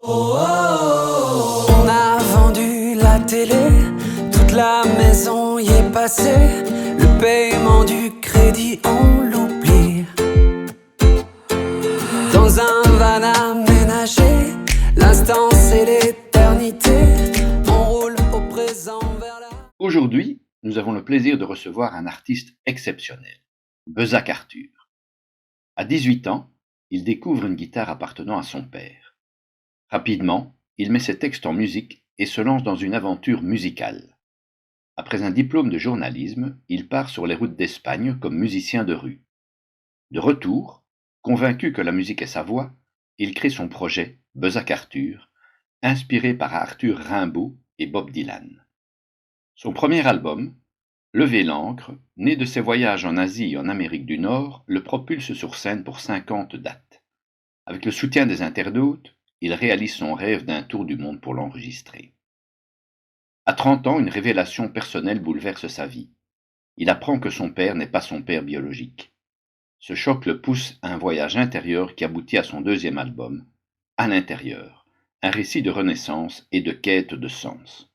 On a vendu la télé, toute la maison y est passée. Le paiement du crédit, on l'oublie. Dans un van aménagé, l'instant c'est l'éternité. On roule au présent vers la... Aujourd'hui, nous avons le plaisir de recevoir un artiste exceptionnel, Bezac Arthur. À 18 ans, il découvre une guitare appartenant à son père. Rapidement, il met ses textes en musique et se lance dans une aventure musicale. Après un diplôme de journalisme, il part sur les routes d'Espagne comme musicien de rue. De retour, convaincu que la musique est sa voix, il crée son projet Bezac Arthur, inspiré par Arthur Rimbaud et Bob Dylan. Son premier album, Lever l'encre, né de ses voyages en Asie et en Amérique du Nord, le propulse sur scène pour 50 dates. Avec le soutien des internautes, il réalise son rêve d'un tour du monde pour l'enregistrer. À 30 ans, une révélation personnelle bouleverse sa vie. Il apprend que son père n'est pas son père biologique. Ce choc le pousse à un voyage intérieur qui aboutit à son deuxième album, À l'intérieur, un récit de renaissance et de quête de sens.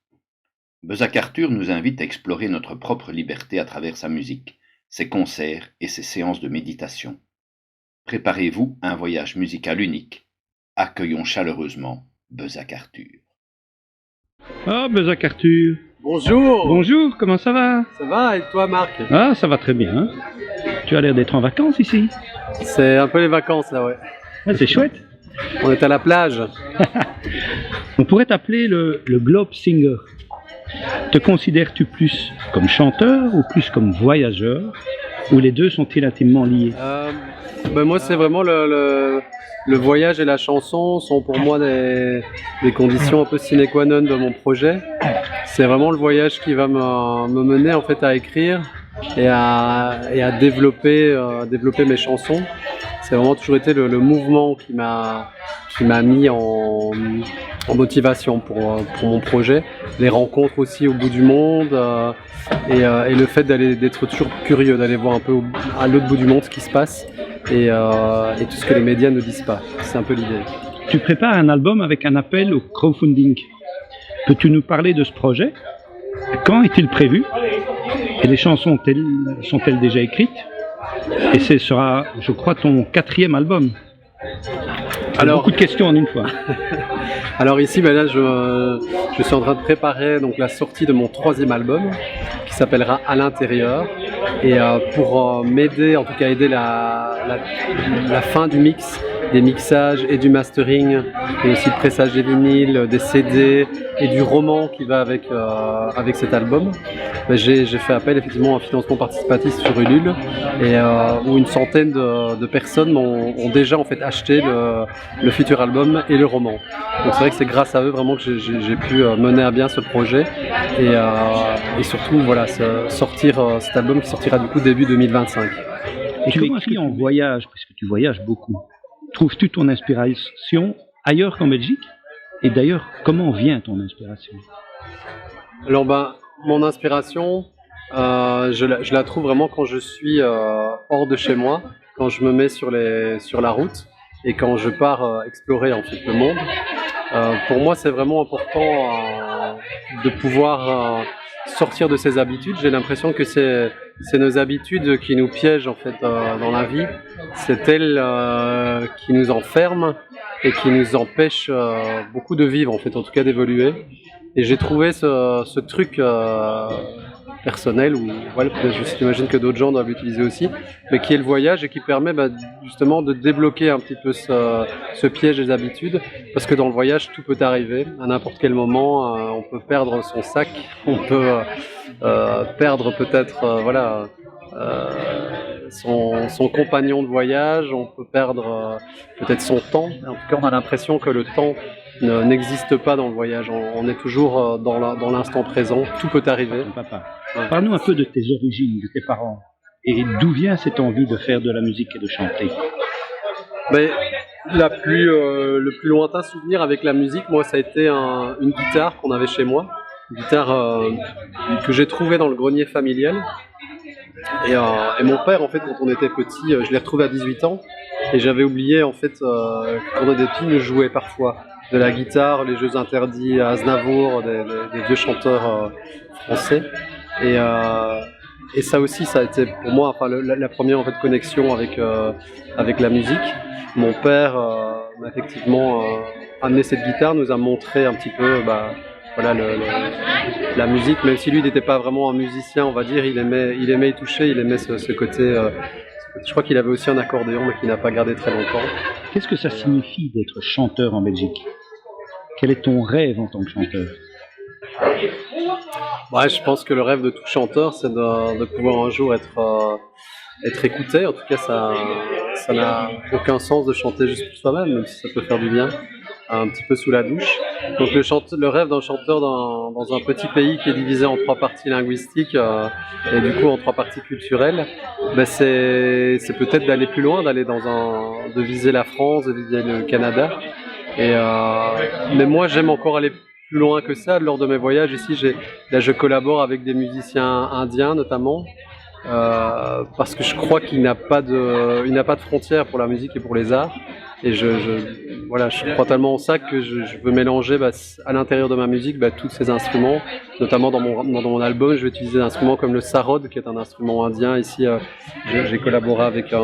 Bezac Arthur nous invite à explorer notre propre liberté à travers sa musique, ses concerts et ses séances de méditation. Préparez-vous à un voyage musical unique. Accueillons chaleureusement Bezac Arthur. Ah, Bezac Arthur. Bonjour. Bonjour, comment ça va? Ça va et toi Marc? Ah, ça va très bien. Tu as l'air d'être en vacances ici. C'est un peu les vacances là, ouais. Ah, c'est chouette. On est à la plage. On pourrait t'appeler le Globe Singer. Te considères-tu plus comme chanteur ou plus comme voyageur? Ou les deux sont-ils intimement liés? Moi c'est vraiment le voyage et la chanson sont pour moi des conditions un peu sine qua non de mon projet. C'est vraiment le voyage qui va me mener en fait à écrire et à développer mes chansons. C'est vraiment toujours été le mouvement qui m'a mis en motivation pour mon projet. Les rencontres aussi au bout du monde et le fait d'être toujours curieux, d'aller voir un peu à l'autre bout du monde ce qui se passe et tout ce que les médias ne disent pas. C'est un peu l'idée. Tu prépares un album avec un appel au crowdfunding. Peux-tu nous parler de ce projet? Quand est-il prévu? Et les chansons sont-elles déjà écrites? Et ce sera, je crois, ton 4e album. Alors, beaucoup de questions en une fois. Alors ici, là, je suis en train de préparer donc, la sortie de mon 3e album qui s'appellera À l'intérieur. Et pour m'aider, en tout cas aider la fin du mix, des mixages et du mastering, et aussi le pressage des vinyles, des CD et du roman qui va avec cet album, j'ai fait appel effectivement à un financement participatif sur Ulule et où une centaine de personnes ont déjà en fait acheté le futur album et le roman. Donc c'est vrai que c'est grâce à eux vraiment que j'ai pu mener à bien ce projet et surtout voilà sortir cet album qui sortira du coup début 2025. Et comment est-ce qu'on voyage, puisque tu voyages beaucoup? Trouves-tu ton inspiration ailleurs qu'en Belgique? Et d'ailleurs, comment vient ton inspiration? Alors mon inspiration, je la trouve vraiment quand je suis hors de chez moi, quand je me mets sur la route et quand je pars explorer en fait le monde. Pour moi, c'est vraiment important de pouvoir sortir de ses habitudes. J'ai l'impression que c'est nos habitudes qui nous piègent en fait dans la vie. C'est elles qui nous enferment et qui nous empêchent beaucoup de vivre en fait, en tout cas d'évoluer. Et j'ai trouvé ce truc personnel, ou voilà, j'imagine que d'autres gens doivent l'utiliser aussi, mais qui est le voyage et qui permet justement de débloquer un petit peu ce piège des habitudes, parce que dans le voyage tout peut arriver, à n'importe quel moment, on peut perdre son sac, on peut perdre peut-être son compagnon de voyage, on peut perdre peut-être son temps. En tout cas, on a l'impression que le temps n'existe pas dans le voyage. On est toujours dans l'instant présent. Tout peut arriver. Papa, parle-nous un peu de tes origines, de tes parents. Et d'où vient cette envie de faire de la musique et de chanter? Le plus lointain souvenir avec la musique, moi, ça a été une guitare qu'on avait chez moi. Une guitare que j'ai trouvée dans le grenier familial. Et mon père, en fait, quand on était petit, je l'ai retrouvé à 18 ans. Et j'avais oublié, en fait, quand on était petit, il nous jouait parfois. de la guitare, les jeux interdits à Aznavour, des vieux chanteurs français. Et ça aussi, ça a été pour moi la première en fait, connexion avec la musique. Mon père m'a effectivement amené cette guitare, nous a montré un petit peu voilà, la musique, même si lui n'était pas vraiment un musicien, on va dire, il aimait y toucher, il aimait ce côté. Je crois qu'il avait aussi un accordéon, mais qu'il n'a pas gardé très longtemps. Qu'est-ce que ça signifie d'être chanteur en Belgique? Quel est ton rêve en tant que chanteur? Ouais, je pense que le rêve de tout chanteur, c'est de pouvoir un jour être écouté. En tout cas, ça n'a aucun sens de chanter juste pour soi-même, même si ça peut faire du bien, un petit peu sous la douche. Donc le rêve d'un chanteur dans un petit pays qui est divisé en 3 parties linguistiques et du coup en 3 parties culturelles, c'est peut-être d'aller plus loin, de viser la France, de viser le Canada. Mais moi, j'aime encore aller plus loin que ça. Lors de mes voyages ici, je collabore avec des musiciens indiens notamment, parce que je crois qu'il n'a pas de frontières pour la musique et pour les arts. Et je crois tellement en ça que je veux mélanger à l'intérieur de ma musique tous ces instruments. Notamment dans mon album, je vais utiliser des instruments comme le sarod, qui est un instrument indien. Ici, j'ai collaboré avec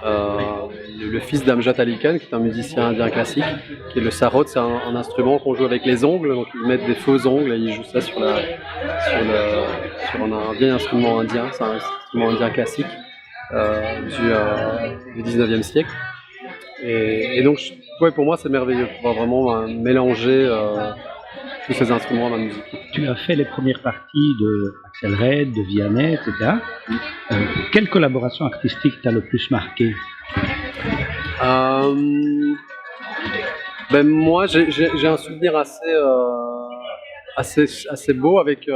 le fils d'Amjad Ali Khan, qui est un musicien indien classique. Qui est le sarod, c'est un instrument qu'on joue avec les ongles, donc ils mettent des faux ongles et ils jouent ça sur un vieil instrument indien. C'est un instrument indien classique du 19e siècle. Et donc, pour moi, c'est merveilleux de pouvoir vraiment mélanger tous ces instruments à ma musique. Tu as fait les premières parties de Axel Red, de Vianney, etc. Quelle collaboration artistique t'a le plus marqué? Moi, j'ai un souvenir assez beau avec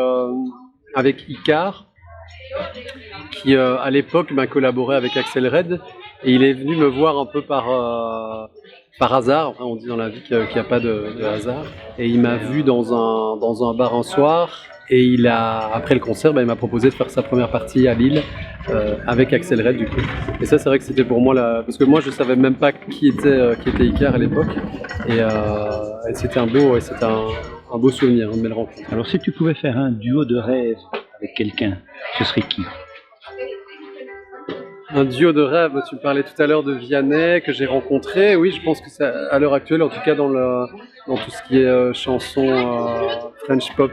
Icar, qui à l'époque collaborait avec Axel Red. Et il est venu me voir un peu par hasard. Enfin, on dit dans la vie qu'il n'y a pas de hasard. Et il m'a vu dans un bar un soir. Et après le concert, il m'a proposé de faire sa première partie à Lille avec Axel Red du coup. Et ça, c'est vrai que c'était pour moi parce que moi, je savais même pas qui était Icar à l'époque. Et c'était un beau souvenir, une belle rencontre. Alors, si tu pouvais faire un duo de rêve avec quelqu'un, ce serait qui? Un duo de rêve, tu me parlais tout à l'heure de Vianney que j'ai rencontré. Oui, je pense que c'est à l'heure actuelle, en tout cas dans tout ce qui est chanson French pop,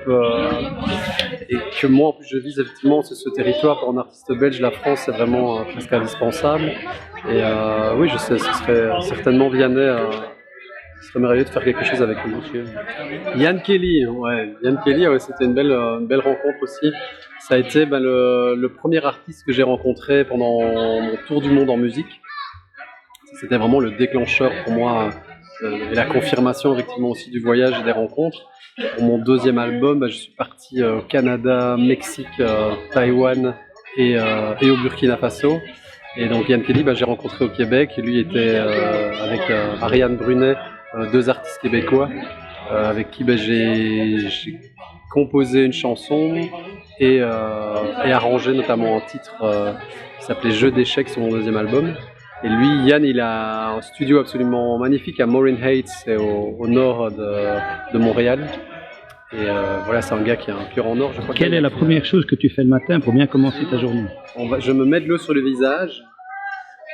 et que moi en plus je vise effectivement ce territoire pour un artiste belge, la France c'est vraiment presque indispensable. Et oui, ce serait certainement Vianney. Ce serait merveilleux de faire quelque chose avec lui. Yann Kelly, c'était une belle rencontre aussi. Ça a été le premier artiste que j'ai rencontré pendant mon tour du monde en musique. C'était vraiment le déclencheur pour moi et la confirmation effectivement aussi du voyage et des rencontres. Pour mon 2e album, je suis parti au Canada, Mexique, Taïwan et au Burkina Faso. Et donc Yann Kelly, j'ai rencontré au Québec. Et lui était avec Ariane Brunet, 2 artistes québécois, avec qui j'ai composé une chanson et arrangé notamment un titre qui s'appelait Jeu d'échecs sur mon 2e album. Et lui, Yann, il a un studio absolument magnifique à Morin Heights, c'est au nord de Montréal. Et voilà, c'est un gars qui a un cœur en or. Je crois. Quelle est la première chose que tu fais le matin pour bien commencer ta journée? Je me mets de l'eau sur le visage.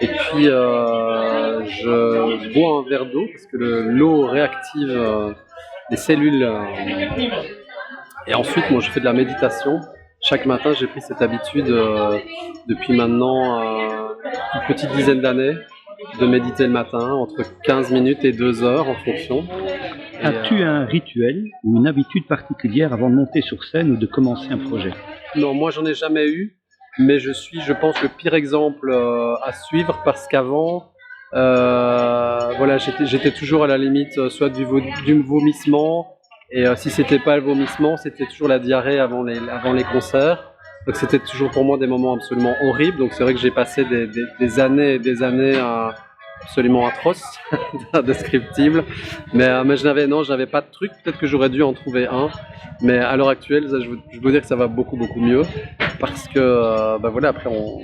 Et puis je bois un verre d'eau parce que l'eau réactive les cellules. Et ensuite, moi, je fais de la méditation. Chaque matin, j'ai pris cette habitude depuis maintenant une petite dizaine d'années de méditer le matin, entre 15 minutes et 2 heures en fonction. As-tu un rituel ou une habitude particulière avant de monter sur scène ou de commencer un projet? Non, moi, j'en ai jamais eu. Mais je suis, je pense, le pire exemple à suivre parce qu'avant, j'étais toujours à la limite soit du vomissement, et si c'était pas le vomissement, c'était toujours la diarrhée avant les concerts. Donc c'était toujours pour moi des moments absolument horribles. Donc c'est vrai que j'ai passé des années et des années absolument atroces, indescriptibles. Mais je n'avais pas de truc. Peut-être que j'aurais dû en trouver un. Mais à l'heure actuelle, je veux dire que ça va beaucoup mieux parce que après on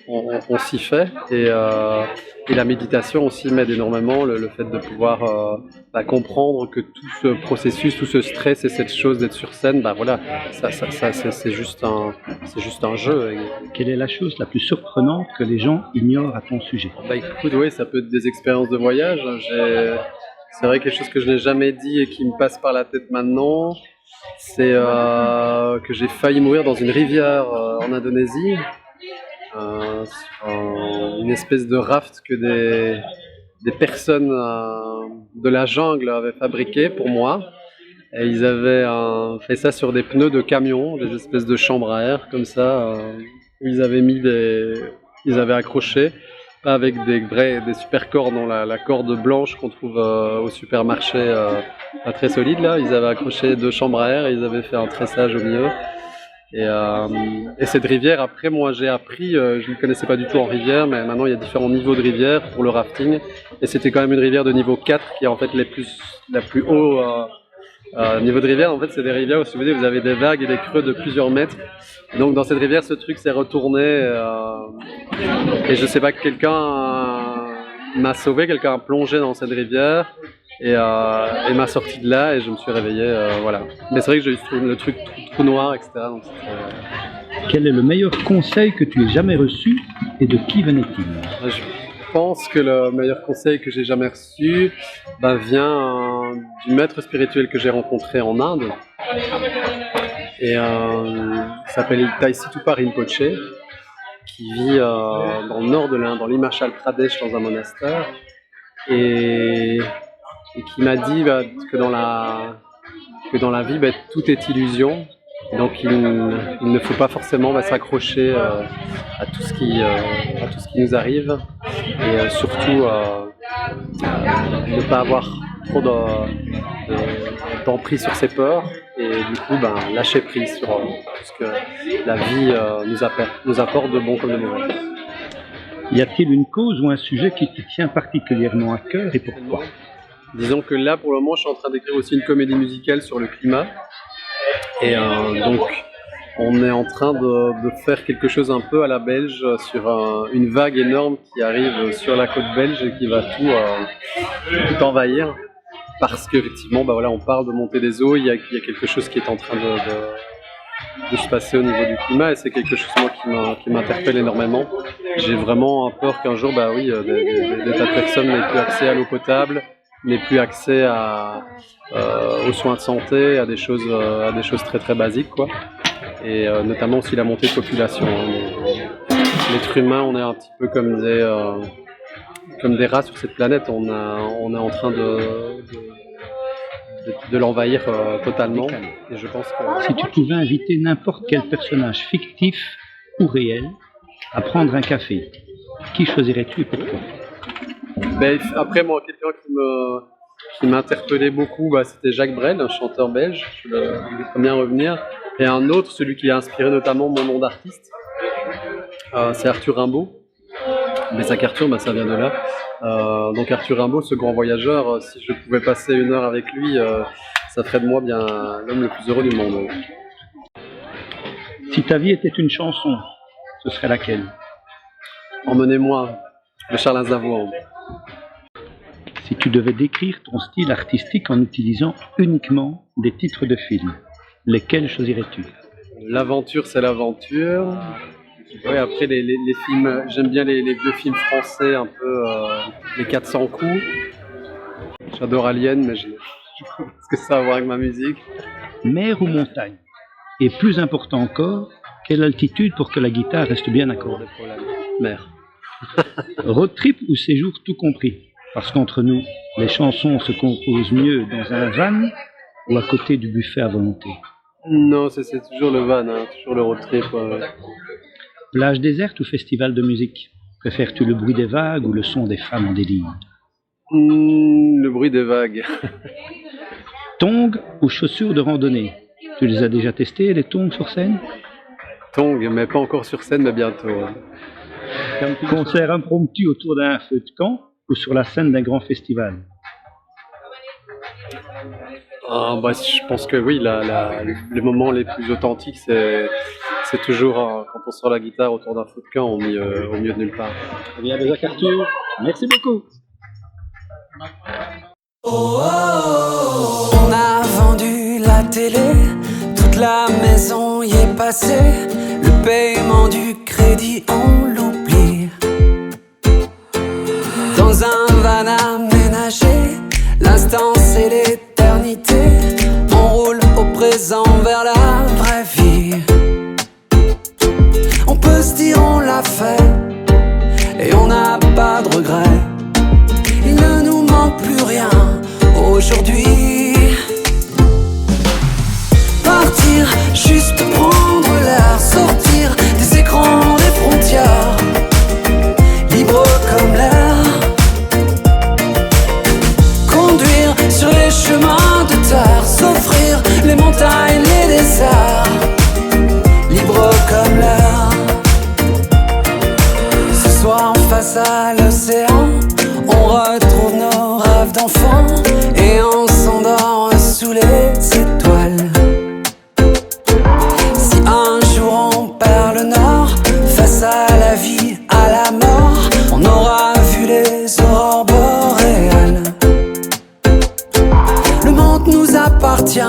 on s'y fait. Et la méditation aussi m'aide énormément, le fait de pouvoir comprendre que tout ce processus, tout ce stress et cette chose d'être sur scène, voilà, c'est juste un jeu. Quelle est la chose la plus surprenante que les gens ignorent à ton sujet? Écoute, oui, ça peut être des expériences de voyage. C'est vrai, quelque chose que je n'ai jamais dit et qui me passe par la tête maintenant, c'est que j'ai failli mourir dans une rivière en Indonésie. Une espèce de raft que des personnes de la jungle avaient fabriqué pour moi. Et ils avaient fait ça sur des pneus de camion, des espèces de chambres à air comme ça, où ils avaient accroché, pas avec des super cordes, non, la corde blanche qu'on trouve au supermarché, pas très solide là. Ils avaient accroché 2 chambres à air et ils avaient fait un tressage au milieu. Et cette rivière, après, moi j'ai appris, je ne connaissais pas du tout en rivière, mais maintenant il y a différents niveaux de rivière pour le rafting. Et c'était quand même une rivière de niveau 4 qui est en fait la plus haut niveau de rivière. En fait, c'est des rivières où, si vous avez des vagues et des creux de plusieurs mètres. Donc dans cette rivière, ce truc s'est retourné et je sais pas, quelqu'un m'a sauvé, quelqu'un a plongé dans cette rivière et m'a sorti de là et je me suis réveillé, voilà. Mais c'est vrai que j'ai eu le truc tout noir, etc. Donc quel est le meilleur conseil que tu aies jamais reçu et de qui venait-il? Je pense que le meilleur conseil que j'ai jamais reçu vient du maître spirituel que j'ai rencontré en Inde. Et il s'appelle Taisitupa Rinpoche, qui vit dans le nord de l'Inde, dans l'Himachal Pradesh, dans un monastère, et qui m'a dit que dans la vie, tout est illusion. Donc il ne faut pas forcément s'accrocher à tout ce qui nous arrive, et surtout ne pas avoir trop d'emprise sur ses peurs, et du coup lâcher prise sur tout ce que la vie nous apporte de bon comme de mauvais. Y a-t-il une cause ou un sujet qui te tient particulièrement à cœur et pourquoi? Disons que là, pour le moment, je suis en train d'écrire aussi une comédie musicale sur le climat. Et donc, on est en train de faire quelque chose un peu à la belge sur une vague énorme qui arrive sur la côte belge et qui va tout envahir. Parce qu'effectivement, on parle de montée des eaux, il y a quelque chose qui est en train de se passer au niveau du climat, et c'est quelque chose, moi, qui m'interpelle énormément. J'ai vraiment peur qu'un jour, des tas de personnes n'aient plus accès à l'eau potable, n'aient plus accès aux soins de santé, à des choses très très basiques, quoi. Et notamment aussi la montée de population. L'être humain, on est un petit peu comme des rats sur cette planète. On est en train de l'envahir totalement. Et je pense que... Si tu pouvais inviter n'importe quel personnage fictif ou réel à prendre un café, qui choisirais-tu et pourquoi? Après, moi, quelqu'un qui m'interpellait beaucoup, c'était Jacques Brel, un chanteur belge. Je vais bien revenir. Et un autre, celui qui a inspiré notamment mon nom d'artiste, c'est Arthur Rimbaud. Mais ça qu'Arthur, ça vient de là. Donc Arthur Rimbaud, ce grand voyageur, si je pouvais passer 1 heure avec lui, ça ferait de moi bien l'homme le plus heureux du monde. Si ta vie était une chanson, ce serait laquelle? Emmenez-moi, de Charles Aznavour. Si tu devais décrire ton style artistique en utilisant uniquement des titres de films, lesquels choisirais-tu? L'aventure, c'est l'aventure. Ouais, après les films, j'aime bien les vieux films français, un peu les 400 coups. J'adore Alien, mais je pense que ça a à voir avec ma musique. Mer ou montagne? Et plus important encore, quelle altitude pour que la guitare reste bien accordée? Mer. Road trip ou séjour tout compris? Parce qu'entre nous, les chansons se composent mieux dans un van ou à côté du buffet à volonté? Non, c'est toujours le van, toujours le road trip. Plage déserte ou festival de musique? Préfères-tu le bruit des vagues ou le son des femmes en délire? Le bruit des vagues. Tongs ou chaussures de randonnée? Tu les as déjà testées, les tongs sur scène? Tongs, mais pas encore sur scène, mais bientôt. Concert impromptu autour d'un feu de camp ou sur la scène d'un grand festival? Je pense que oui, les moments les plus authentiques, c'est c'est toujours, quand on sort la guitare autour d'un feu de camp, au milieu de nulle part. Eh bien, Bezac Arthur, merci beaucoup. On a vendu la télé, toute la maison y est passée. Le paiement du crédit, on l'oublie. Dans un van aménagé, l'instant c'est l'éternité. On roule au présent vers la vraie vie. On peut se dire on l'a fait et on n'a pas de regrets. Il ne nous manque plus rien aujourd'hui. Partir, juste prendre l'air, sortir des écrans, des frontières, libre comme l'air. Conduire sur les chemins de terre, s'offrir les montagnes, les déserts, libre comme l'air. Ce soir face à l'océan, on retrouve nos rêves d'enfants et on s'endort sous les étoiles. Si un jour on perd le nord, face à la vie, à la mort, on aura vu les aurores boréales. Le monde nous appartient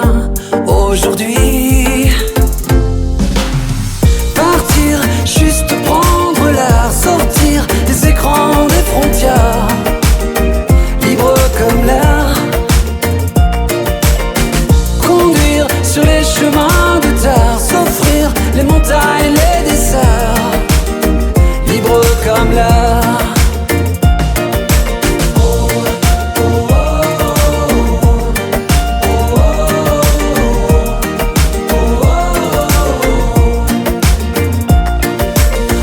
aujourd'hui. Partir, juste prendre l'air, sortir des écrans, des frontières, libre comme l'air. Conduire sur les chemins de terre, s'offrir les montagnes, les déserts, libre comme l'air.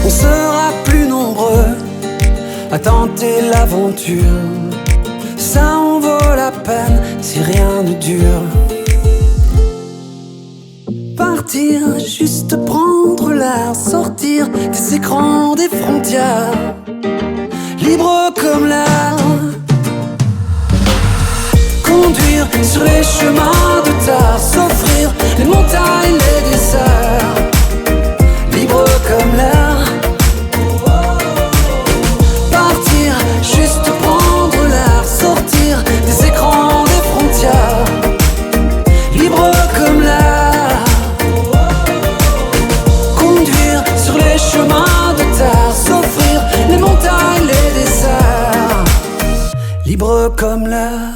On sera plus nombreux à tenter l'aventure. Ça en vaut la peine si rien ne dure. Partir, juste prendre l'air, sortir des écrans, des frontières, libre comme l'air. Conduire sur les chemins de terre, s'offrir les montagnes, les déserts, libre comme l'air. Partir, juste prendre l'air, sortir des écrans, des frontières, libre comme l'air. Conduire sur les chemins de terre, s'offrir les montagnes, les déserts, libre comme l'air.